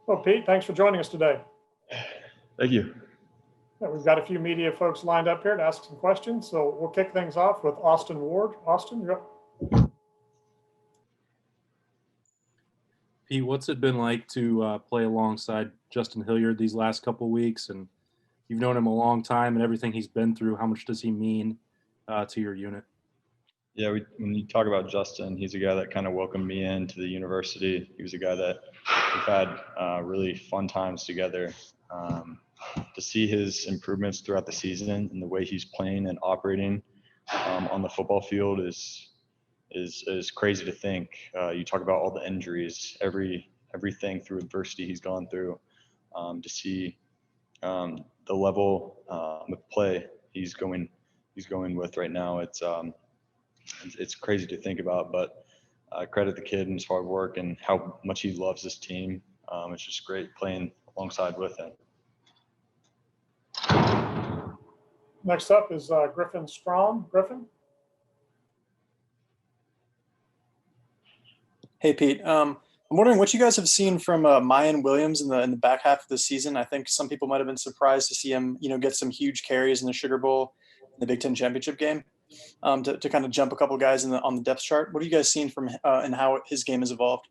Well, Pete, thanks for joining us today. Thank you. We've got a few media folks lined up here to ask some questions, so we'll kick things off with Austin Ward. Austin, you're up. Pete, what's it been like to play alongside Justin Hilliard these last couple of weeks? And you've known him a long time and everything he's been through. How much does he mean to your unit? Yeah, when you talk about Justin, he's a guy that kind of welcomed me into the university. He was a guy that we've had really fun times together. To see his improvements throughout the season and the way he's playing and operating on the football field is crazy to think. You talk about all the injuries, everything through adversity he's gone through. To see the level of play he's going with right now, it's crazy to think about. But I credit the kid and his hard work and how much he loves this team. It's just great playing alongside with him. Next up is Griffin Strong. Griffin? Hey, Pete. I'm wondering what you guys have seen from Mayan Williams in the back half of the season. I think some people might have been surprised to see him, get some huge carries in the Sugar Bowl, in the Big Ten championship game, to kind of jump a couple guys on the depth chart. What have you guys seen from and how his game has evolved?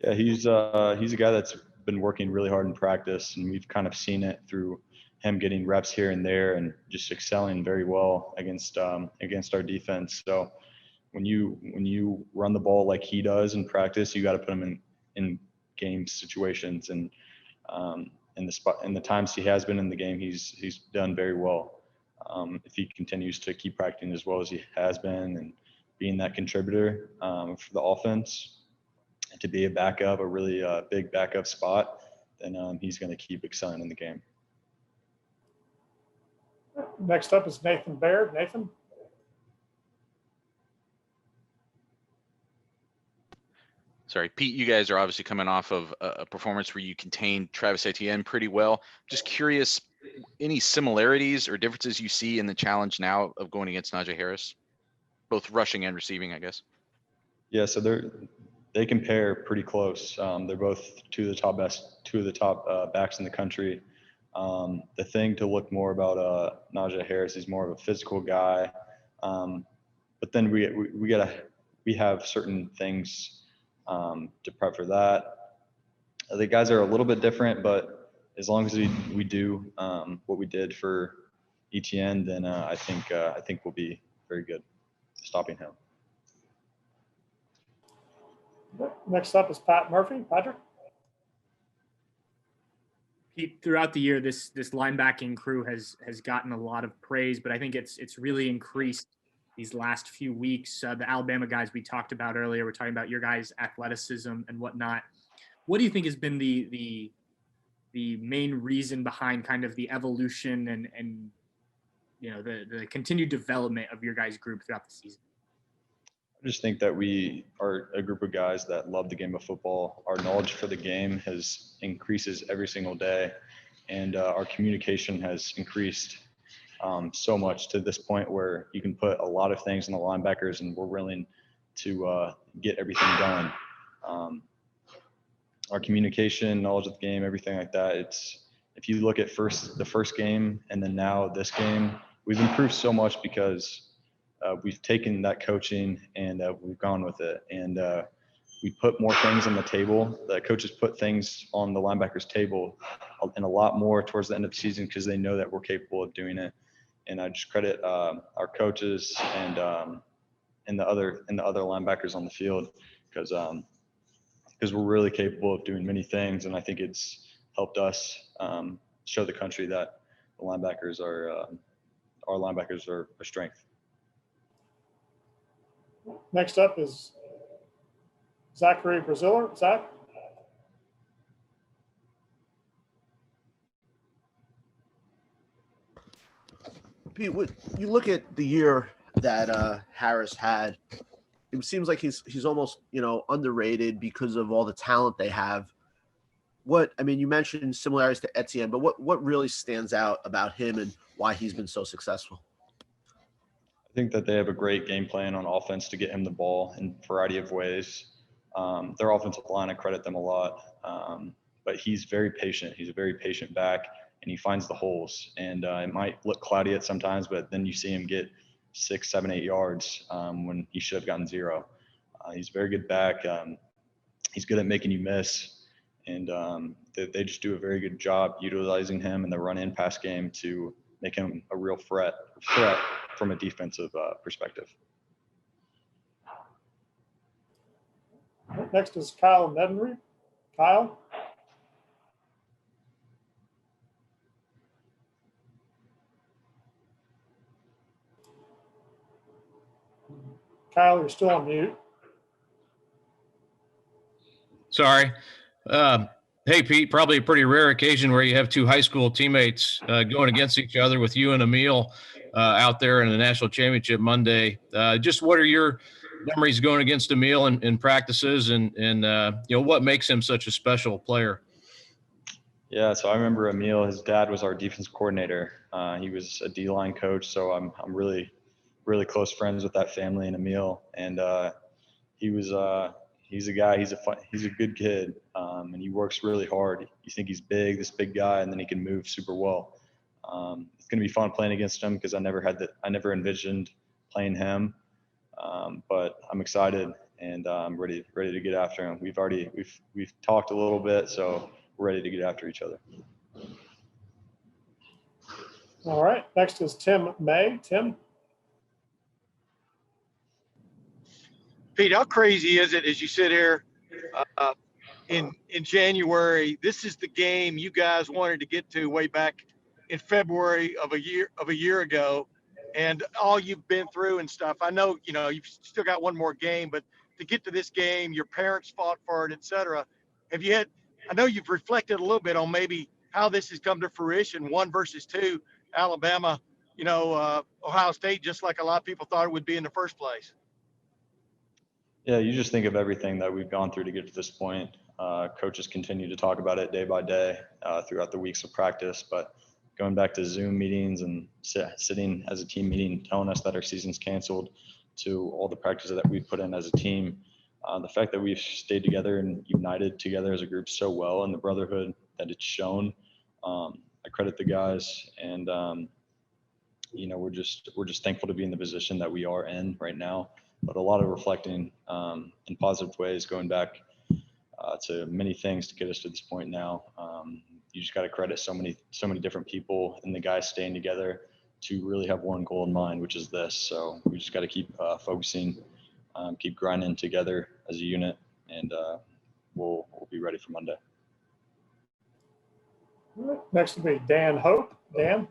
Yeah, he's a guy that's been working really hard in practice, and we've kind of seen it through him getting reps here and there and just excelling very well against our defense. So when you run the ball like he does in practice, you got to put him in game situations, and in the times he has been in the game, he's done very well. If he continues to keep practicing as well as he has been and being that contributor for the offense, and to be a really big backup spot, then he's going to keep excelling in the game. Next up is Nathan Baird. Nathan? Sorry, Pete, you guys are obviously coming off of a performance where you contained Travis Etienne pretty well. Just curious, any similarities or differences you see in the challenge now of going against Najee Harris, both rushing and receiving, I guess? Yeah, so they compare pretty close. They're both two of the top backs in the country. The thing to look more about Najee Harris, he's more of a physical guy, but then we have certain things to prep for that. The guys are a little bit different, but as long as we do what we did for Etienne, then I think we'll be very good stopping him. Next up is Pat Murphy. Patrick? Pete, throughout the year, this linebacking crew has gotten a lot of praise, but I think it's really increased these last few weeks. The Alabama guys we talked about earlier, we're talking about your guys' athleticism and whatnot. What do you think has been the main reason behind kind of the evolution and the continued development of your guys' group throughout the season? I just think that we are a group of guys that love the game of football. Our knowledge for the game increases every single day, and our communication has increased so much to this point where you can put a lot of things in the linebackers, and we're willing to get everything done. Our communication, knowledge of the game, everything like that. If you look at the first game and then now this game, we've improved so much because we've taken that coaching and we've gone with it, and we put more things on the table. The coaches put things on the linebackers' table and a lot more towards the end of the season because they know that we're capable of doing it. And I just credit our coaches and the other linebackers on the field because we're really capable of doing many things, and I think it's helped us show the country that the linebackers are our linebackers are a strength. Next up is Zachary Braziller. Zach? Pete, you look at the year that Harris had, it seems like he's almost underrated because of all the talent they have. You mentioned similarities to Etienne, but what really stands out about him and why he's been so successful? I think that they have a great game plan on offense to get him the ball in a variety of ways. Their offensive line, I credit them a lot. But but he's very patient. He's a very patient back, and he finds the holes. And it might look cloudy at sometimes, but then you see him get 6, 7, 8 yards when he should have gotten 0. He's a very good back. He's good at making you miss, and they just do a very good job utilizing him in the run-in pass game to make him a real threat from a defensive perspective. Next is Kyle Nedenry. Kyle? Kyle, you're still on mute. Sorry. Hey, Pete, probably a pretty rare occasion where you have 2 high school teammates going against each other with you and Emil out there in the national championship Monday. Just what are your memories going against Emil in practices and what makes him such a special player? Yeah, so I remember Emil, his dad was our defense coordinator. He was a D-line coach, so I'm really, really close friends with that family and Emil. And he's a guy, he's a good kid, and he works really hard. You think he's big, this big guy, and then he can move super well. It's going to be fun playing against him because I never envisioned playing him. But I'm excited, and I'm ready to get after him. We've talked a little bit, so we're ready to get after each other. All right. Next is Tim May. Tim? Pete, how crazy is it as you sit here in January? This is the game you guys wanted to get to way back in February of a year ago, and all you've been through and stuff. I know you've still got one more game, but to get to this game, your parents fought for it, etc. Have you had? I know you've reflected a little bit on maybe how this has come to fruition, 1 versus 2, Alabama, Ohio State, just like a lot of people thought it would be in the first place. Yeah, you just think of everything that we've gone through to get to this point. Coaches continue to talk about it day by day throughout the weeks of practice, but going back to Zoom meetings and sitting as a team meeting, telling us that our season's canceled, to all the practices that we've put in as a team, the fact that we've stayed together and united together as a group so well, and the brotherhood that it's shown, I credit the guys, and we're just thankful to be in the position that we are in right now. But a lot of reflecting in positive ways, going back to many things to get us to this point now. You just got to credit so many different people and the guys staying together to really have one goal in mind, which is this. So we just got to keep focusing, keep grinding together as a unit, and we'll be ready for Monday. All right. Next will be Dan Hope. Dan?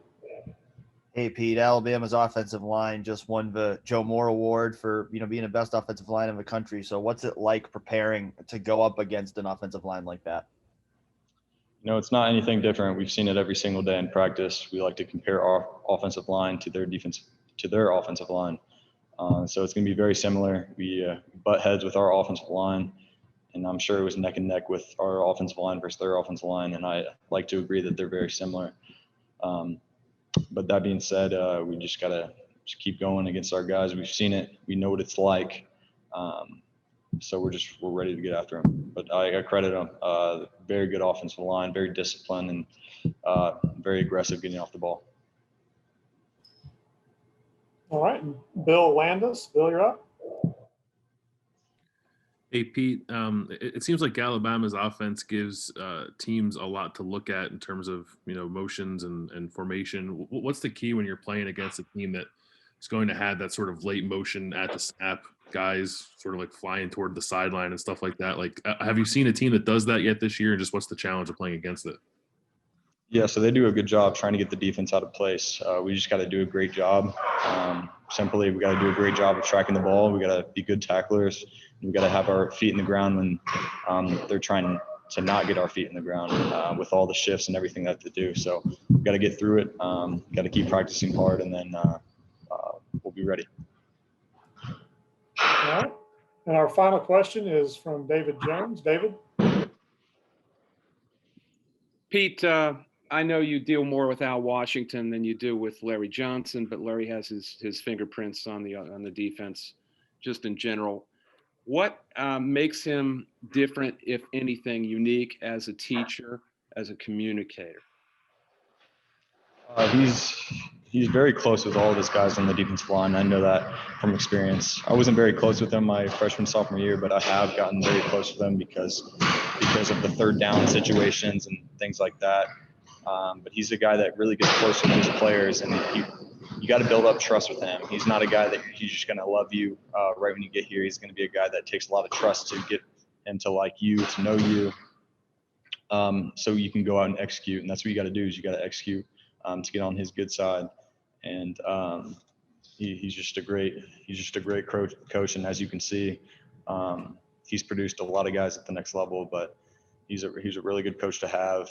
Hey, Pete, Alabama's offensive line just won the Joe Moore Award for, being the best offensive line in the country. So what's it like preparing to go up against an offensive line like that? It's not anything different. We've seen it every single day in practice. We like to compare our offensive line to their offensive line. So it's going to be very similar. We butt heads with our offensive line, and I'm sure it was neck and neck with our offensive line versus their offensive line. And I like to agree that they're very similar. But that being said, we just got to keep going against our guys. We've seen it. We know what it's like. So we're ready to get after them. But I credit them. Very good offensive line, very disciplined, and very aggressive getting off the ball. All right. Bill Landis. Bill, you're up. Hey, Pete, it seems like Alabama's offense gives teams a lot to look at in terms of, motions and formation. What's the key when you're playing against a team that is going to have that sort of late motion at the snap, guys sort of like flying toward the sideline and stuff like that? Like, have you seen a team that does that yet this year, and just what's the challenge of playing against it? Yeah, so they do a good job trying to get the defense out of place. We just got to do a great job. Simply, we got to do a great job of tracking the ball. We got to be good tacklers. We got to have our feet in the ground when they're trying to not get our feet in the ground with all the shifts and everything that they do. So we got to get through it. Got to keep practicing hard, and then we'll be ready. All right. And our final question is from David Jones. David? Pete, I know you deal more with Al Washington than you do with Larry Johnson, but Larry has his fingerprints on the defense just in general. What makes him different, if anything, unique as a teacher, as a communicator? He's very close with all of his guys on the defensive line. I know that from experience. I wasn't very close with him my freshman, sophomore year, but I have gotten very close with him because of the third down situations and things like that. But he's a guy that really gets close with his players, and you got to build up trust with him. He's not a guy that he's just going to love you right when you get here. He's going to be a guy that takes a lot of trust to get him to like you, to know you, so you can go out and execute. And that's what you got to do, is you got to execute to get on his good side. And he's just a great coach. And as you can see, he's produced a lot of guys at the next level, but he's a really good coach to have.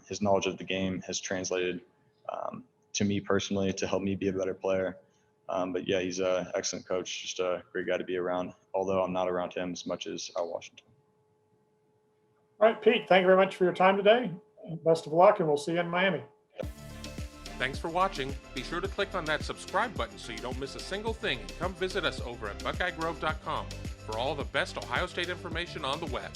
His knowledge of the game has translated to me personally to help me be a better player. But yeah, he's an excellent coach, just a great guy to be around, although I'm not around him as much as Al Washington. All right, Pete, thank you very much for your time today. Best of luck, and we'll see you in Miami. Thanks for watching. Be sure to click on that subscribe button so you don't miss a single thing, and come visit us over at BuckeyeGrove.com for all the best Ohio State information on the web.